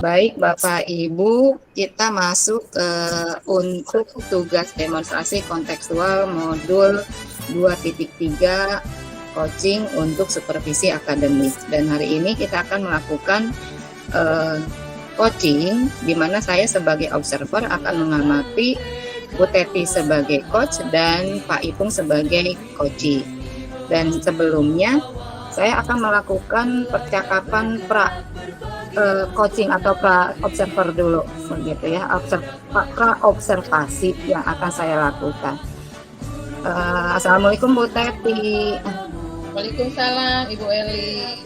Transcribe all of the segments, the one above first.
Baik Bapak Ibu, kita masuk untuk tugas demonstrasi kontekstual modul 2.3 coaching untuk supervisi akademik. Dan hari ini kita akan melakukan coaching di mana saya sebagai observer akan mengamati Bu Teti sebagai coach dan Pak Ipung sebagai coachee. Dan sebelumnya saya akan melakukan percakapan coaching atau pra observer dulu begitu ya, pra observasi yang akan saya lakukan. Assalamualaikum Bu Teti. Waalaikumsalam Ibu Eli.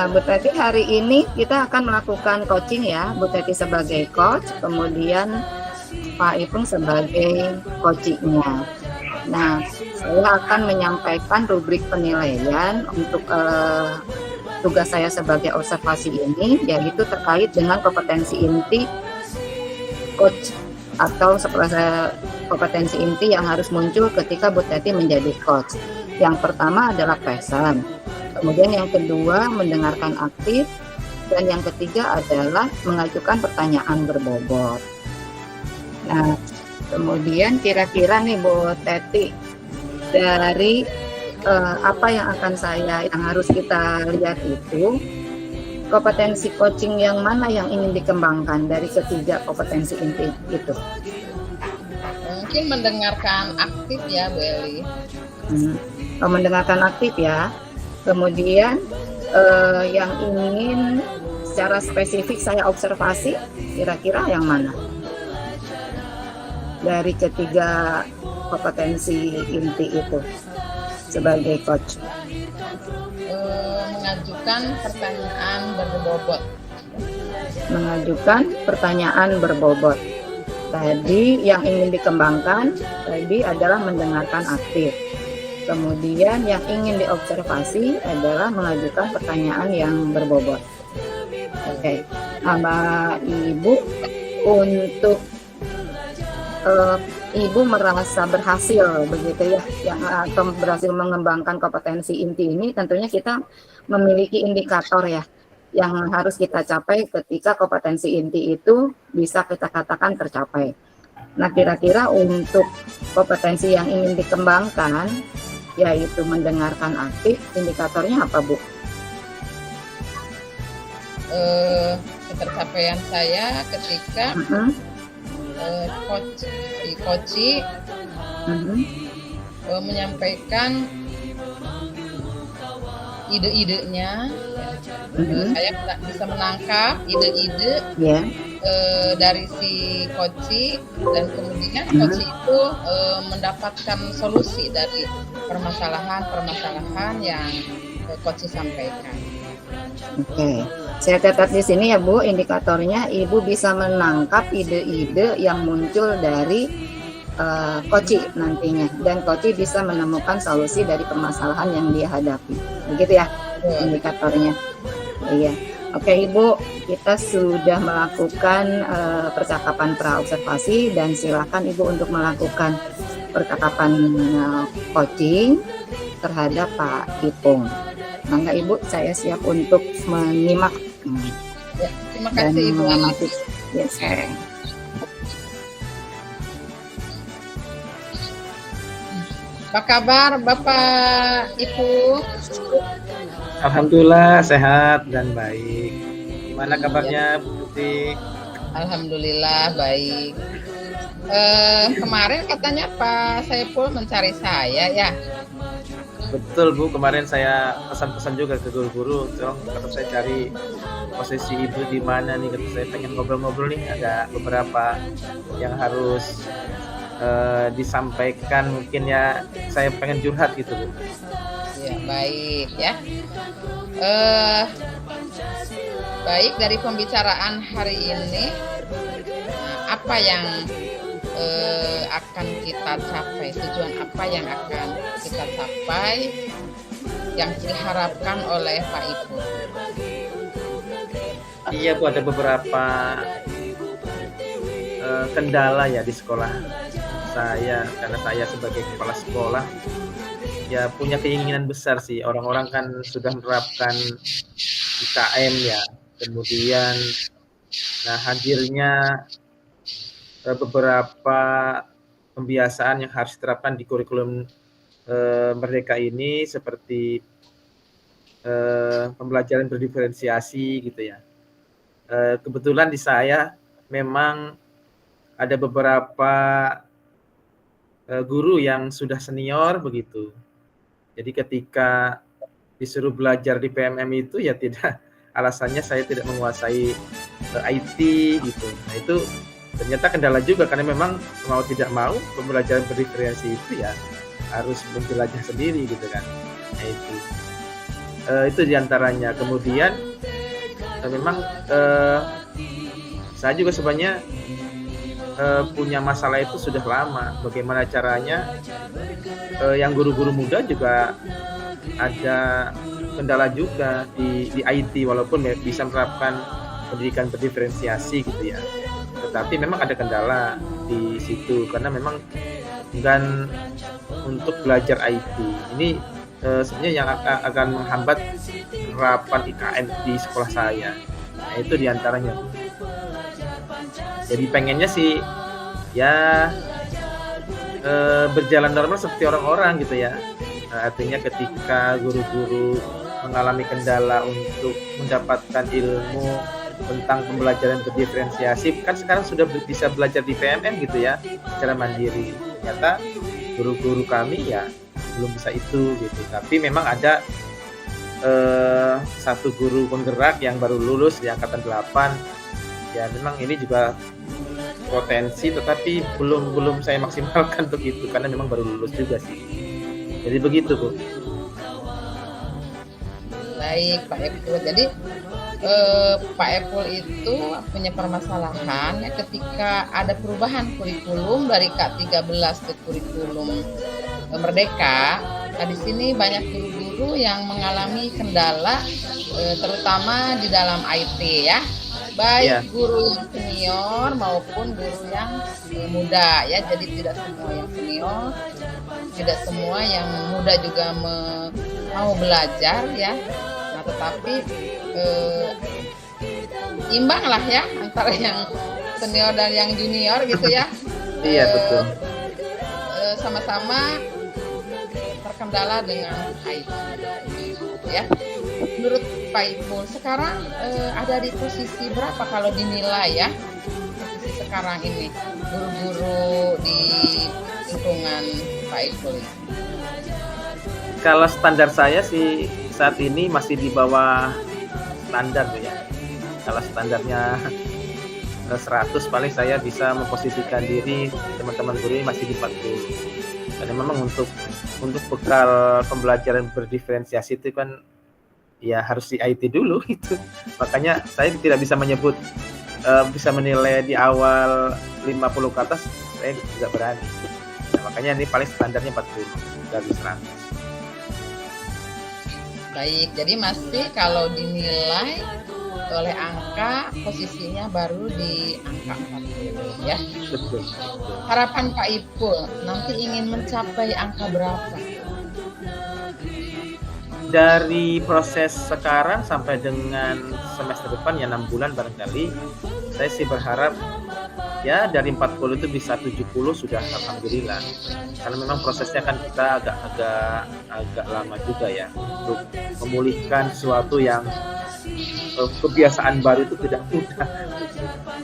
Bu Teti, hari ini kita akan melakukan coaching ya, Bu Teti sebagai coach, kemudian Pak Ipung sebagai coachingnya. Nah, saya akan menyampaikan rubrik penilaian untuk tugas saya sebagai observasi ini, yaitu terkait dengan kompetensi inti coach atau kompetensi inti yang harus muncul ketika Bu Teti menjadi coach. Yang pertama adalah present, kemudian yang kedua mendengarkan aktif, dan yang ketiga adalah mengajukan pertanyaan berbobot. Nah, kemudian kira-kira nih Bu Teti, dari apa yang harus kita lihat itu, kompetensi coaching yang mana yang ingin dikembangkan dari ketiga kompetensi inti itu? Mungkin mendengarkan aktif ya Bu Eli. Mendengarkan aktif ya. Kemudian yang ingin secara spesifik saya observasi, kira-kira yang mana dari ketiga kompetensi inti itu sebagai coach? Mengajukan pertanyaan berbobot. Mengajukan pertanyaan berbobot. Tadi yang ingin dikembangkan tadi adalah mendengarkan aktif. Kemudian yang ingin diobservasi adalah mengajukan pertanyaan yang berbobot. Oke, Mbak Ibu, untuk Ibu merasa berhasil begitu ya, atau berhasil mengembangkan kompetensi inti ini, tentunya kita memiliki indikator ya yang harus kita capai ketika kompetensi inti itu bisa kita katakan tercapai. Nah, kira-kira untuk kompetensi yang ingin dikembangkan, yaitu mendengarkan aktif, indikatornya apa Bu? Ketercapaian saya ketika coachee menyampaikan ide-idenya. Saya bisa menangkap ide-ide dari si coachee, dan kemudian coachee itu mendapatkan solusi dari permasalahan yang coachee sampaikan. Oke, saya catat di sini ya Bu, indikatornya Ibu bisa menangkap ide-ide yang muncul dari coachee nantinya, dan coachee bisa menemukan solusi dari permasalahan yang dia hadapi, begitu ya indikatornya. Iya, oke Ibu, kita sudah melakukan percakapan pra-observasi, dan silakan Ibu untuk melakukan percakapan coaching terhadap Pak Ipung. Mangga Ibu, saya siap untuk menyimak. Ya, terima kasih Ibu. Yes. Apa kabar Bapak Ibu? Alhamdulillah sehat dan baik. Gimana kabarnya Bu Tuti? Alhamdulillah baik. Kemarin katanya Pak Saiful mencari saya ya. Betul Bu, kemarin saya pesan-pesan juga ke guru-guru, tolong kata saya cari posisi Ibu di mana nih, kata saya pengen ngobrol-ngobrol nih, ada beberapa yang harus disampaikan, mungkin ya saya pengen curhat gitu Bu. Ya baik ya. Baik, dari pembicaraan hari ini, apa yang akan kita capai, tujuan apa yang akan kita capai yang diharapkan oleh Pak Ibu? Iya Bu, ada beberapa kendala ya di sekolah saya, karena saya sebagai kepala sekolah ya punya keinginan besar sih. Orang-orang kan sudah menerapkan IKM ya, kemudian nah hadirnya beberapa pembiasaan yang harus diterapkan di kurikulum Merdeka ini seperti pembelajaran berdiferensiasi gitu ya. Kebetulan di saya memang ada beberapa guru yang sudah senior begitu. Jadi ketika disuruh belajar di PMM itu ya tidak, alasannya saya tidak menguasai IT gitu. Nah itu ternyata kendala juga karena memang mau tidak mau pembelajaran berdiferensiasi itu ya harus menjelajah sendiri gitu kan. Nah itu diantaranya. Kemudian memang saya juga sebenarnya punya masalah itu sudah lama. Bagaimana caranya yang guru-guru muda juga ada kendala juga di IT walaupun bisa menerapkan pendidikan berdiferensiasi gitu ya. Tetapi memang ada kendala di situ karena memang enggan untuk belajar IT. Ini sebenarnya yang akan menghambat penerapan IKN di sekolah saya. Nah, itu diantaranya. Jadi pengennya sih ya berjalan normal seperti orang-orang gitu ya. Artinya ketika guru-guru mengalami kendala untuk mendapatkan ilmu tentang pembelajaran berdiferensiasi, kan sekarang sudah bisa belajar di PMM gitu ya, secara mandiri. Ternyata guru-guru kami ya belum bisa itu gitu. Tapi memang ada satu guru penggerak yang baru lulus di angkatan 8. Ya memang ini juga potensi, tetapi belum saya maksimalkan untuk itu karena memang baru lulus juga sih. Jadi begitu Bu. Baik Pak Epul. Jadi Pak Epul itu punya permasalahan ya, ketika ada perubahan kurikulum dari K13 ke kurikulum Merdeka. Nah di sini banyak guru-guru yang mengalami kendala terutama di dalam IT ya. Baik guru yang senior maupun guru yang muda ya. Jadi tidak semua yang senior, tidak semua yang muda juga mau belajar ya. Nah tetapi imbang lah ya antara yang senior dan yang junior gitu ya. Iya betul. Sama-sama terkendala dengan IT ya. Menurut Pak Ipul sekarang ada di posisi berapa kalau dinilai ya, posisi sekarang ini guru-guru di lingkungan Pak Ipul? Kalau standar saya sih saat ini masih di bawah standar ya. Kalau standarnya 100 paling saya bisa memposisikan diri, teman-teman guru ini masih di 40. Karena memang untuk bekal pembelajaran berdiferensiasi itu kan ya harus di IT dulu gitu. Makanya saya tidak bisa menyebut bisa menilai di awal 50 ke atas, saya tidak berani. Nah, makanya ini paling standarnya 40 dari 100. Baik, jadi masih kalau dinilai oleh angka posisinya baru di angka 40 ya. Betul. Harapan Pak Ipul nanti ingin mencapai angka berapa? Dari proses sekarang sampai dengan semester depan ya 6 bulan barangkali, saya sih berharap ya dari 40 itu bisa 70 sudah alhamdulillah. Karena memang prosesnya kan kita agak lama juga ya untuk memulihkan sesuatu yang kebiasaan baru itu tidak mudah.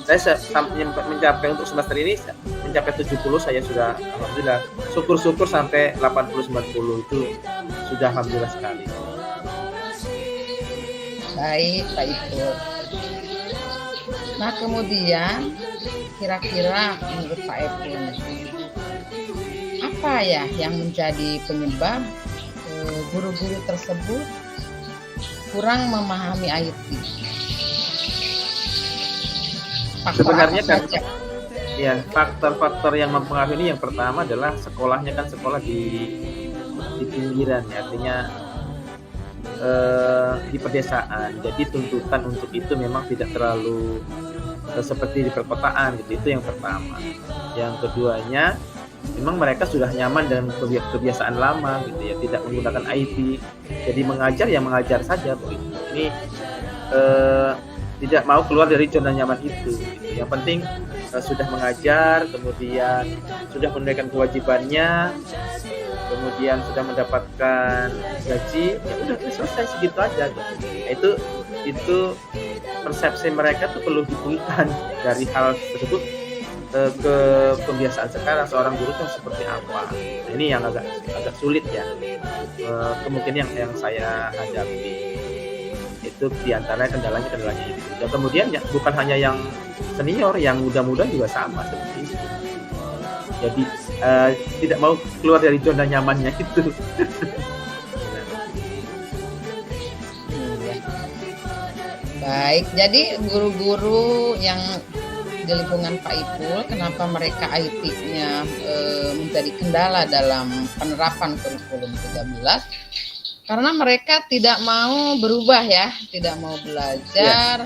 Saya sampai mencapai untuk semester ini mencapai 70 saya sudah alhamdulillah. Syukur-syukur sampai 80-90 itu sudah alhamdulillah sekali. Baik Pak Ipul. Nah kemudian kira-kira menurut Pak Ipul apa ya yang menjadi penyebab guru-guru tersebut kurang memahami IT? Sebenarnya kan ya faktor-faktor yang mempengaruhi ini yang pertama adalah sekolahnya kan sekolah di pinggiran ya, artinya di pedesaan. Jadi tuntutan untuk itu memang tidak terlalu seperti di perkotaan gitu. Itu yang pertama. Yang keduanya memang mereka sudah nyaman dengan kebiasaan lama gitu ya, tidak menggunakan IT. Jadi mengajar ya mengajar saja begitu. Ini tidak mau keluar dari zona nyaman itu gitu. Yang penting sudah mengajar, kemudian sudah menunaikan kewajibannya, kemudian sudah mendapatkan gaji, ya udah selesai segitu aja gitu. Itu persepsi mereka tuh perlu dipulihkan dari hal tersebut ke kebiasaan sekarang seorang guru itu seperti apa. Nah, ini yang agak sulit ya, kemungkinan yang saya hadapi itu diantaranya kendalanya itu. Dan kemudian ya bukan hanya yang senior, yang muda-muda juga sama seperti itu. Jadi tidak mau keluar dari zona nyamannya itu. Baik, jadi guru-guru yang di lingkungan Pak Ipul, kenapa mereka IT-nya menjadi kendala dalam penerapan kurikulum 13? Karena mereka tidak mau berubah ya, tidak mau belajar,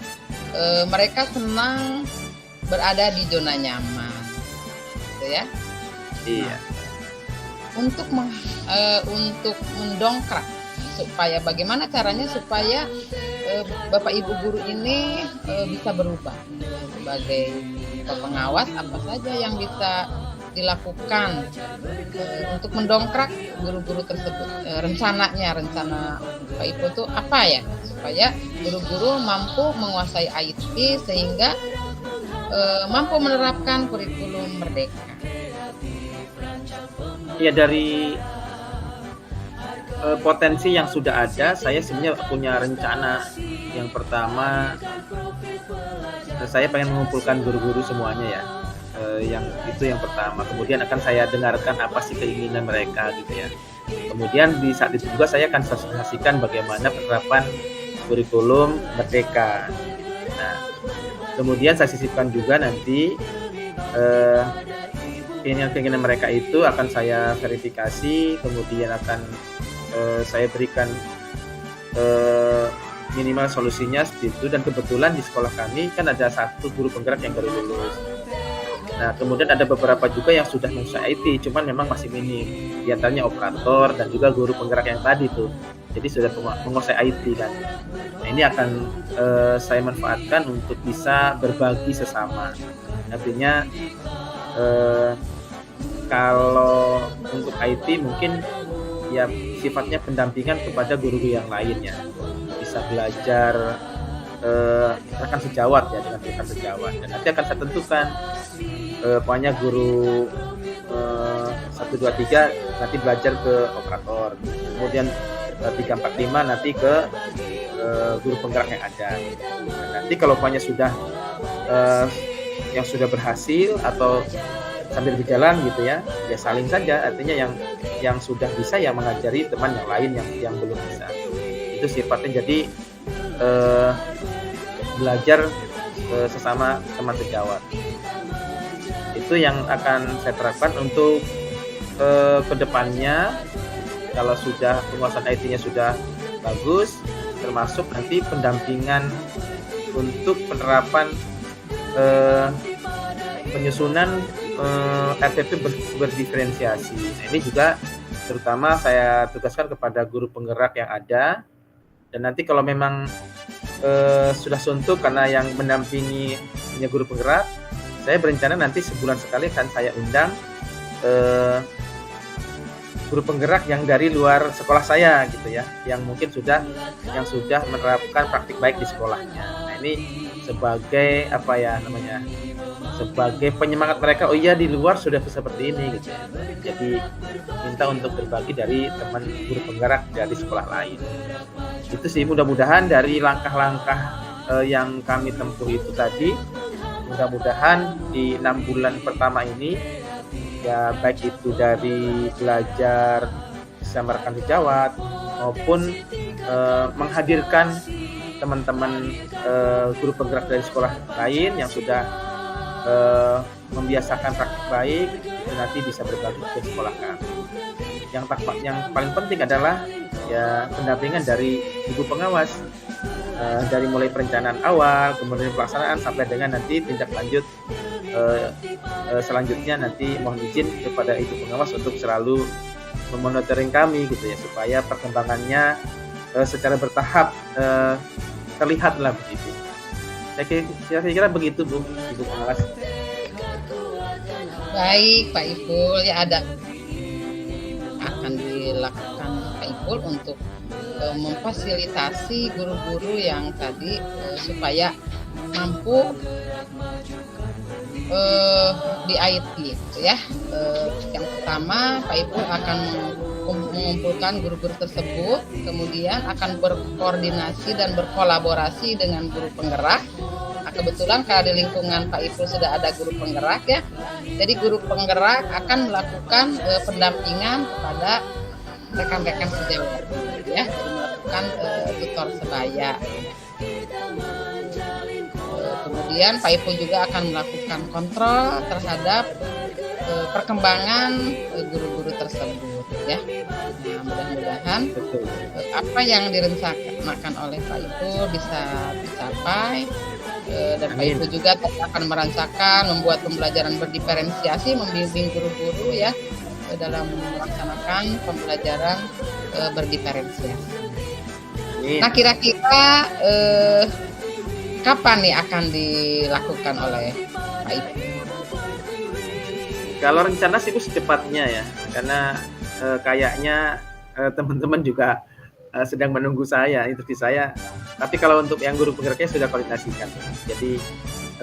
mereka senang berada di zona nyaman, gitu ya. Iya. Untuk mendongkrak supaya bagaimana caranya supaya Bapak Ibu guru ini bisa berubah sebagai pengawas, apa saja yang bisa dilakukan untuk mendongkrak guru-guru tersebut. Rencana Pak Ibu itu apa ya, supaya guru-guru mampu menguasai IT sehingga mampu menerapkan kurikulum merdeka. Ya, dari potensi yang sudah ada, saya sebenarnya punya rencana. Yang pertama, saya pengen mengumpulkan guru-guru semuanya ya. Yang pertama. Kemudian akan saya dengarkan apa sih keinginan mereka gitu ya. Kemudian di saat itu juga saya akan sosialisasikan bagaimana penerapan kurikulum merdeka. Nah, kemudian saya sisipkan juga nanti keinginan mereka itu akan saya verifikasi, kemudian akan saya berikan minimal solusinya seperti itu. Dan kebetulan di sekolah kami kan ada satu guru penggerak yang baru lulus. Nah, kemudian ada beberapa juga yang sudah menguasai IT, cuman memang masih minim. Di antaranya operator dan juga guru penggerak yang tadi tuh. Jadi sudah menguasai IT kan. Nah, ini akan saya manfaatkan untuk bisa berbagi sesama. Artinya kalau untuk IT mungkin ya sifatnya pendampingan kepada guru-guru yang lainnya, bisa belajar rekan sejawat ya, dengan rekan sejawat. Dan nanti akan saya tentukan pokoknya guru 1, 2, 3 nanti belajar ke operator, kemudian 3, 4, 5 nanti ke guru penggerak yang ada. Dan nanti kalau pokoknya sudah yang sudah berhasil atau sambil berjalan gitu ya saling saja. Artinya yang sudah bisa ya mengajari teman yang lain yang belum bisa. Itu sifatnya jadi belajar sesama teman sejawat. Itu yang akan saya terapkan untuk kedepannya. Kalau sudah penguasaan IT-nya sudah bagus, termasuk nanti pendampingan untuk penerapan penyusunan RTP berdiferensiasi. Nah, ini juga terutama saya tugaskan kepada guru penggerak yang ada. Dan nanti kalau memang sudah suntuk karena yang mendampingi hanya guru penggerak, saya berencana nanti sebulan sekali akan saya undang guru penggerak yang dari luar sekolah saya gitu ya, yang mungkin sudah menerapkan praktik baik di sekolahnya. Nah, ini sebagai apa ya namanya, sebagai penyemangat mereka, oh iya di luar sudah seperti ini gitu ya. Jadi minta untuk berbagi dari teman guru penggerak dari sekolah lain. Itu sih, mudah-mudahan dari langkah-langkah yang kami tempuh itu tadi, mudah-mudahan di 6 bulan pertama ini ya, baik itu dari belajar bersama rekan sejawat maupun menghadirkan teman-teman guru penggerak dari sekolah lain yang sudah membiasakan praktik baik, itu nanti bisa berbagi ke sekolah kami. Yang paling penting adalah ya pendampingan dari ibu pengawas, dari mulai perencanaan awal, kemudian pelaksanaan sampai dengan nanti tindak lanjut selanjutnya nanti mohon izin kepada ibu pengawas untuk selalu memonitoring kami gitu ya, supaya perkembangannya secara bertahap terlihatlah begitu. Saya kira begitu Bu, ibu pengawas. Baik Pak Ipul, ya ada akan dilakukan Pak Ipul untuk memfasilitasi guru-guru yang tadi supaya mampu di IT gitu ya. Yang pertama Pak Ipul akan mengumpulkan guru-guru tersebut, kemudian akan berkoordinasi dan berkolaborasi dengan guru penggerak. Kebetulan karena di lingkungan Pak Ipul sudah ada guru penggerak ya, jadi guru penggerak akan melakukan pendampingan kepada rekan-rekan sejawat ya, jadi melakukan tutor sebaya. Kemudian Pak Ipul juga akan melakukan kontrol terhadap perkembangan guru-guru tersebut ya. Nah, mudah-mudahan apa yang direncanakan oleh Pak Ipul bisa dicapai. Dan Pak Ipul juga akan merasakan membuat pembelajaran berdiferensiasi, membimbing guru-guru ya dalam melaksanakan pembelajaran berdiferensiasi. Nah, kira-kira kapan nih akan dilakukan oleh Pak Ipul? Kalau rencana sih Bu secepatnya ya, karena kayaknya teman-teman juga sedang menunggu saya, instruksi saya. Tapi kalau untuk yang guru penggeraknya sudah koordinasikan. Jadi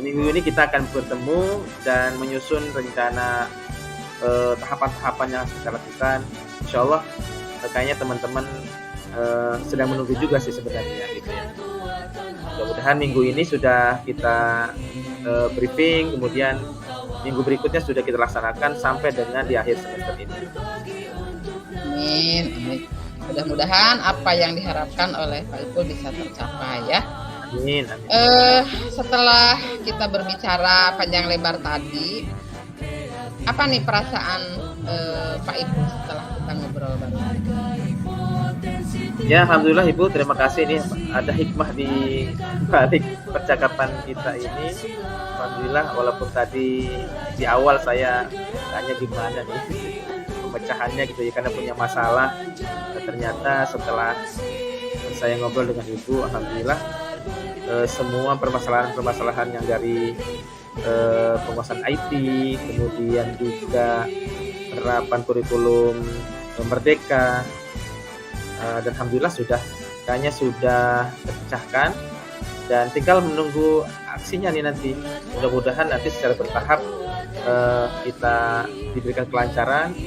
minggu ini kita akan bertemu dan menyusun rencana tahapan-tahapan yang harus kita lakukan. Insya Allah kayaknya teman-teman sedang menunggu juga sih sebenarnya gitu ya. Mudah-mudahan minggu ini sudah kita briefing, kemudian minggu berikutnya sudah kita laksanakan sampai dengan di akhir semester ini. Amin, amin. Mudah-mudahan apa yang diharapkan oleh Pak Ipul bisa tercapai ya. Amin, amin. Setelah kita berbicara panjang lebar tadi, apa nih perasaan Pak Ipul setelah kita ngobrol bareng? Ya, alhamdulillah Ibu, terima kasih nih ada hikmah di balik percakapan kita ini. Alhamdulillah, walaupun tadi di awal saya tanya gimana nih pemecahannya gitu ya, karena punya masalah. Ternyata setelah saya ngobrol dengan Ibu, alhamdulillah semua permasalahan yang dari penguasaan IT, kemudian juga penerapan kurikulum Merdeka, dan alhamdulillah kayaknya sudah terpecahkan dan tinggal menunggu aksinya nih nanti. Mudah-mudahan nanti secara bertahap kita diberikan kelancaran,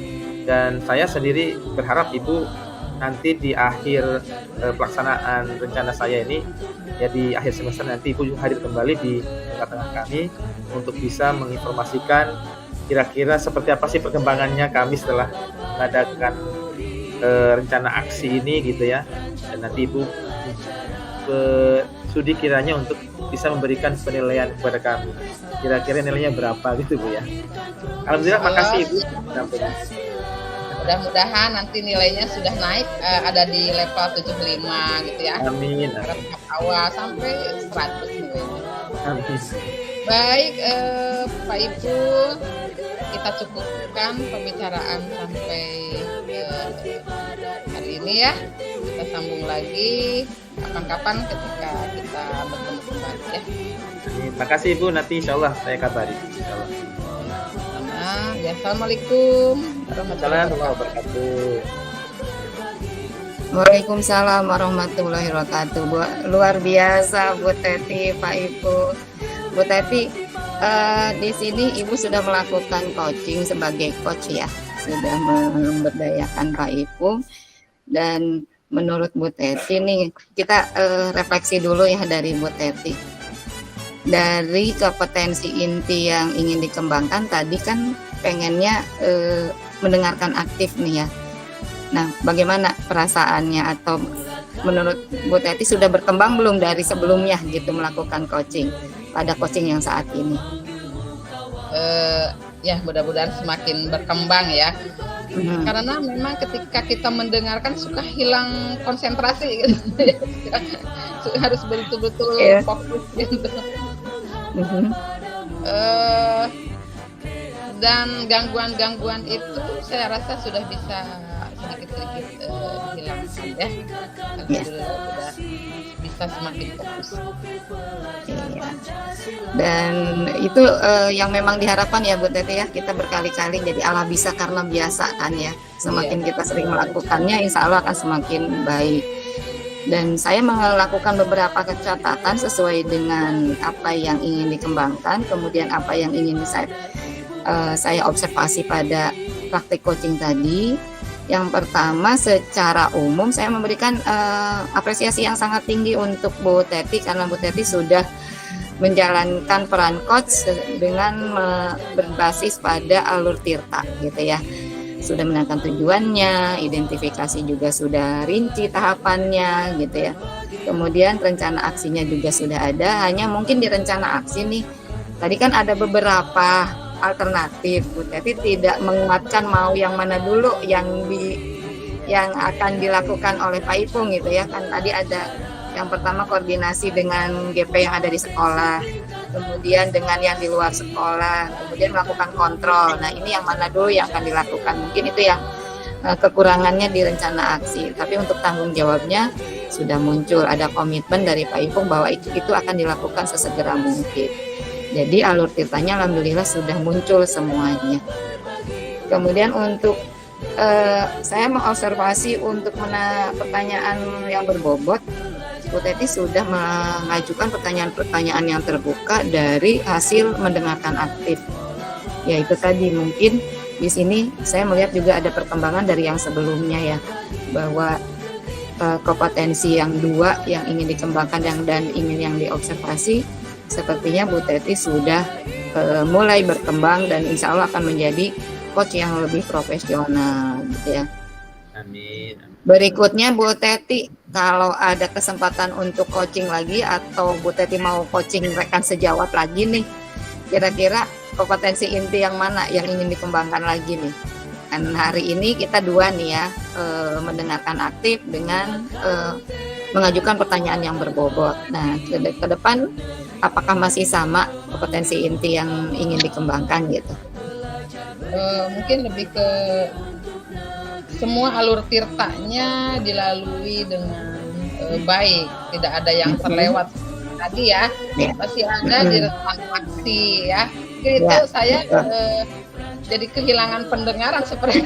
dan saya sendiri berharap Ibu nanti di akhir pelaksanaan rencana saya ini ya, di akhir semester nanti Ibu hadir kembali di tengah-tengah kami untuk bisa menginformasikan kira-kira seperti apa sih perkembangannya kami setelah mengadakan rencana aksi ini gitu ya. Dan nanti Ibu sudi kiranya untuk bisa memberikan penilaian kepada kami, kira-kira nilainya berapa gitu Bu ya. Alhamdulillah, makasih Ibu. Mudah-mudahan nanti nilainya sudah naik, ada di level 75 gitu ya. Amin. Awal sampai 100 nilainya. Amin. Baik Pak Ipul, kita cukupkan pembicaraan sampai hari ini ya. Kita sambung lagi kapan-kapan ketika kita bertemu kembali ya. Terima kasih Ibu, nanti insya Allah saya kabari. Insya Allah. Ya, assalamualaikum warahmatullahi wabarakatuh. Waalaikumsalam warahmatullahi wabarakatuh. Luar biasa Bu Teti, Pak Ipul. Bu Teti, di sini Ibu sudah melakukan coaching sebagai coach ya, sudah memberdayakan Pak Ipul. Dan menurut Bu Teti nih, kita refleksi dulu ya dari Bu Teti. Dari kompetensi inti yang ingin dikembangkan tadi kan pengennya mendengarkan aktif nih ya. Nah, bagaimana perasaannya, atau menurut Bu Teti sudah berkembang belum dari sebelumnya gitu melakukan coaching pada coaching yang saat ini? Ya, mudah-mudahan semakin berkembang ya. Karena memang ketika kita mendengarkan suka hilang konsentrasi gitu. Harus betul-betul fokus gitu. Eh, dan gangguan-gangguan itu saya rasa sudah bisa sedikit-sedikit dihilangkan ya. Alhamdulillah sudah bisa semakin fokus. Iya. Dan itu yang memang diharapkan ya Bu Teti ya, kita berkali-kali jadi Allah bisa karena biasa kan ya. Semakin kita sering melakukannya, insya Allah akan semakin baik. Dan saya melakukan beberapa catatan sesuai dengan apa yang ingin dikembangkan, kemudian apa yang ingin saya observasi pada praktik coaching tadi. Yang pertama, secara umum saya memberikan apresiasi yang sangat tinggi untuk Bu Teti karena Bu Teti sudah menjalankan peran coach dengan berbasis pada alur tirta gitu ya. Sudah menentukan tujuannya, identifikasi juga sudah rinci tahapannya gitu ya. Kemudian rencana aksinya juga sudah ada, hanya mungkin di rencana aksi nih, tadi kan ada beberapa alternatif. Bu Teti tidak menguatkan mau yang mana dulu yang akan dilakukan oleh Pak Ipung gitu ya. Kan tadi ada yang pertama koordinasi dengan GP yang ada di sekolah, kemudian dengan yang di luar sekolah, kemudian melakukan kontrol. Nah ini yang mana dulu yang akan dilakukan, mungkin itu yang kekurangannya di rencana aksi. Tapi untuk tanggung jawabnya sudah muncul, ada komitmen dari Pak Ipung bahwa itu akan dilakukan sesegera mungkin. Jadi alur tirtanya alhamdulillah sudah muncul semuanya. Kemudian untuk saya mengobservasi untuk pertanyaan yang berbobot, Bu Teti sudah mengajukan pertanyaan-pertanyaan yang terbuka dari hasil mendengarkan aktif. Yaitu tadi mungkin di sini saya melihat juga ada perkembangan dari yang sebelumnya ya, bahwa kompetensi yang dua yang ingin dikembangkan dan ingin yang diobservasi, sepertinya Bu Teti sudah mulai berkembang dan insya Allah akan menjadi coach yang lebih profesional gitu ya. Amin. Berikutnya Bu Teti, kalau ada kesempatan untuk coaching lagi atau Bu Teti mau coaching rekan sejawat lagi nih, kira-kira kompetensi inti yang mana yang ingin dikembangkan lagi nih? Dan hari ini kita dua nih ya, mendengarkan aktif dengan mengajukan pertanyaan yang berbobot. Nah ke depan apakah masih sama kompetensi inti yang ingin dikembangkan gitu? Mungkin lebih ke semua alur tirtanya dilalui dengan baik, tidak ada yang terlewat tadi ya. Masih ada di rentang aksi ya. Itu saya jadi kehilangan pendengaran seperti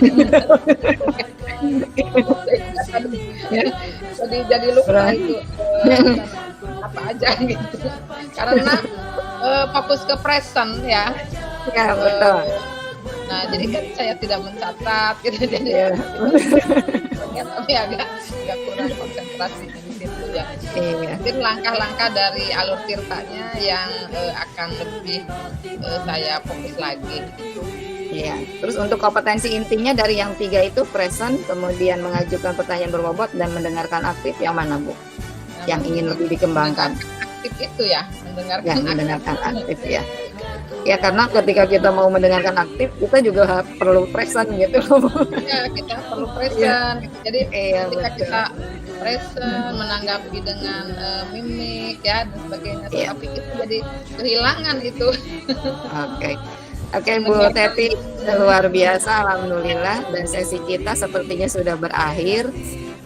jadi lupa itu apa aja gitu. Karena fokus ke present ya. Ya betul. Nah, jadi kan saya tidak mencatat gitu, jadi tapi agak kurang konsentrasi di situ ya. Mungkin langkah-langkah dari alur tirtanya yang akan lebih saya fokus lagi. Iya. Terus untuk kompetensi intinya dari yang 3 itu present, kemudian mengajukan pertanyaan berbobot dan mendengarkan aktif, yang mana Bu? Yang ingin lebih dikembangkan? Aktif itu ya, mendengarkan aktif ya. Ya karena ketika kita mau mendengarkan aktif, kita juga perlu present gitu loh. Ya, kita perlu present. Jadi ketika kita present, menanggapi dengan mimik ya dan sebagainya, tapi kita jadi kehilangan itu. Oke, Bu Teti, luar biasa, alhamdulillah. Dan sesi kita sepertinya sudah berakhir.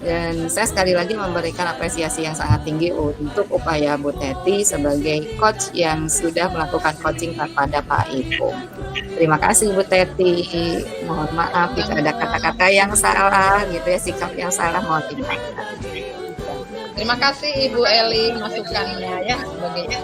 Dan saya sekali lagi memberikan apresiasi yang sangat tinggi untuk upaya Bu Teti sebagai coach yang sudah melakukan coaching kepada Pak Ipung. Terima kasih Bu Teti. Mohon maaf jika ada kata-kata yang salah gitu ya, sikap yang salah, mohon dimaafkan. Terima kasih Ibu Eli masukannya ya sebagai